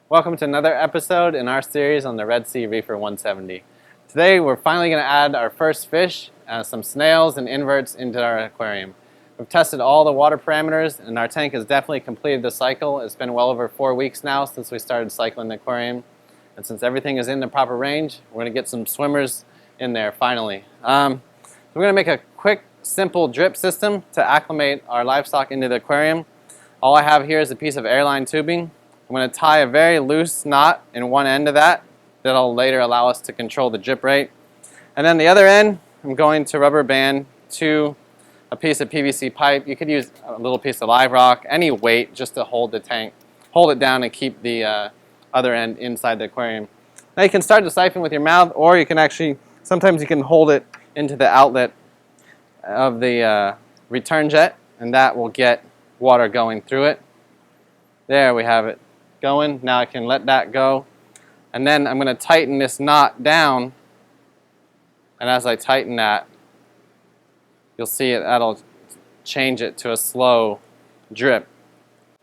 Welcome to another episode in our series on the Red Sea Reefer 170. Today we're finally going to add our first fish, some snails and inverts into our aquarium. We've tested all the water parameters and our tank has definitely completed the cycle. It's been well over 4 weeks now since we started cycling the aquarium. And since everything is in the proper range, we're going to get some swimmers in there finally. So we're going to make a quick, simple drip system to acclimate our livestock into the aquarium. All I have here is a piece of airline tubing. I'm going to tie a very loose knot in one end of that. That'll later allow us to control the drip rate. And then the other end, I'm going to rubber band to a piece of PVC pipe. You could use a little piece of live rock, any weight, just to hold the tank, hold it down and keep the other end inside the aquarium. Now you can start to siphon with your mouth, or you can actually, sometimes you can hold it into the outlet of the return jet, and that will get water going through it. There we have it going. Now I can let that go, and then I'm going to tighten this knot down, and as I tighten that, you'll see it, that'll change it to a slow drip.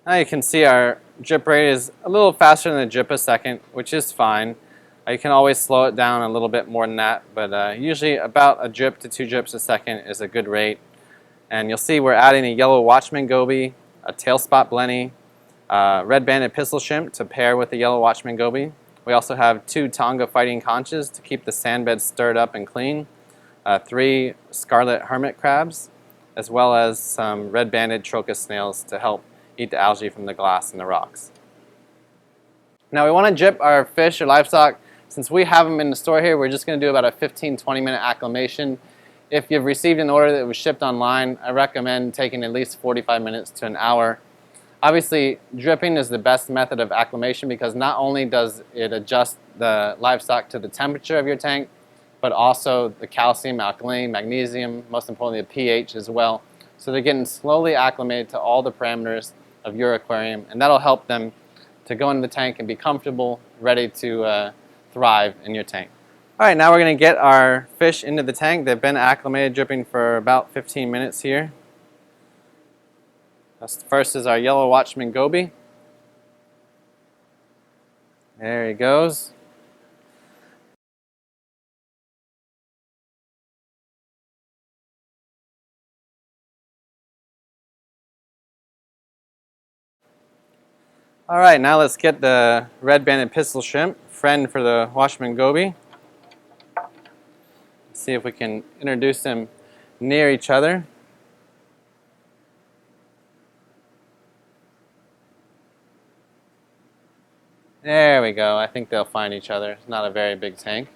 Now you can see our drip rate is a little faster than a drip a second, which is fine. You can always slow it down a little bit more than that, but usually about a drip to 2 drips a second is a good rate. And you'll see we're adding a yellow Watchman goby, a tail spot blenny, red banded pistol shrimp to pair with the yellow Watchman goby. We also have 2 Tonga fighting conches to keep the sand bed stirred up and clean, 3 scarlet hermit crabs, as well as some red banded trochus snails to help eat the algae from the glass and the rocks. Now we want to drip our fish or livestock. Since we have them in the store here, we're just going to do about a 15-20 minute acclimation. If you've received an order that was shipped online, I recommend taking at least 45 minutes to an hour. Obviously, dripping is the best method of acclimation because not only does it adjust the livestock to the temperature of your tank, but also the calcium, alkaline, magnesium, most importantly the pH as well. So they're getting slowly acclimated to all the parameters of your aquarium, and that'll help them to go into the tank and be comfortable, ready to thrive in your tank. Alright, now we're going to get our fish into the tank. They've been acclimated, dripping for about 15 minutes here. First is our yellow Watchman goby. There he goes. Alright, now let's get the red banded pistol shrimp, friend for the Watchman goby. See if we can introduce them near each other. There we go. I think they'll find each other. It's not a very big tank.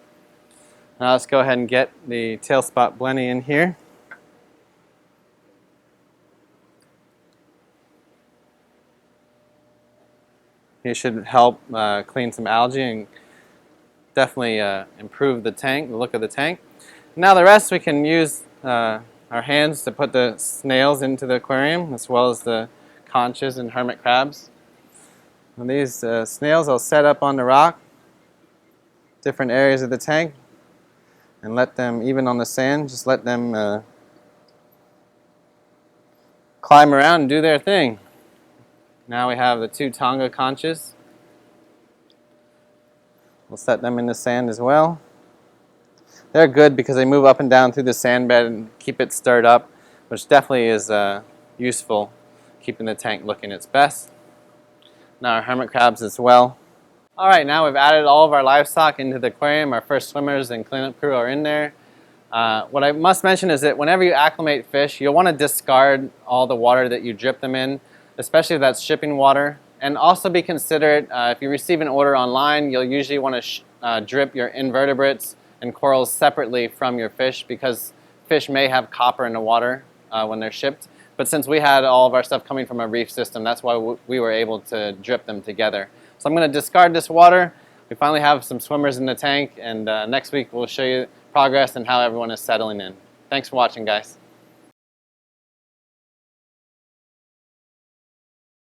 Now let's go ahead and get the tail spot blenny in here. He should help clean some algae and definitely improve the tank, the look of the tank. Now the rest we can use our hands to put the snails into the aquarium, as well as the conches and hermit crabs. And these snails I'll set up on the rock, different areas of the tank, and let them, even on the sand, just let them climb around and do their thing. Now we have the 2 Tonga conches. We'll set them in the sand as well. They're good because they move up and down through the sand bed and keep it stirred up, which definitely is useful, keeping the tank looking its best. Now our hermit crabs as well. Alright, now we've added all of our livestock into the aquarium. Our first swimmers and cleanup crew are in there. What I must mention is that whenever you acclimate fish, you'll want to discard all the water that you drip them in, especially if that's shipping water. And also be considerate, if you receive an order online, you'll usually want to drip your invertebrates and corals separately from your fish, because fish may have copper in the water when they're shipped. But since we had all of our stuff coming from a reef system, that's why we were able to drip them together. So I'm going to discard this water. We finally have some swimmers in the tank, and next week we'll show you progress and how everyone is settling in. Thanks for watching, guys.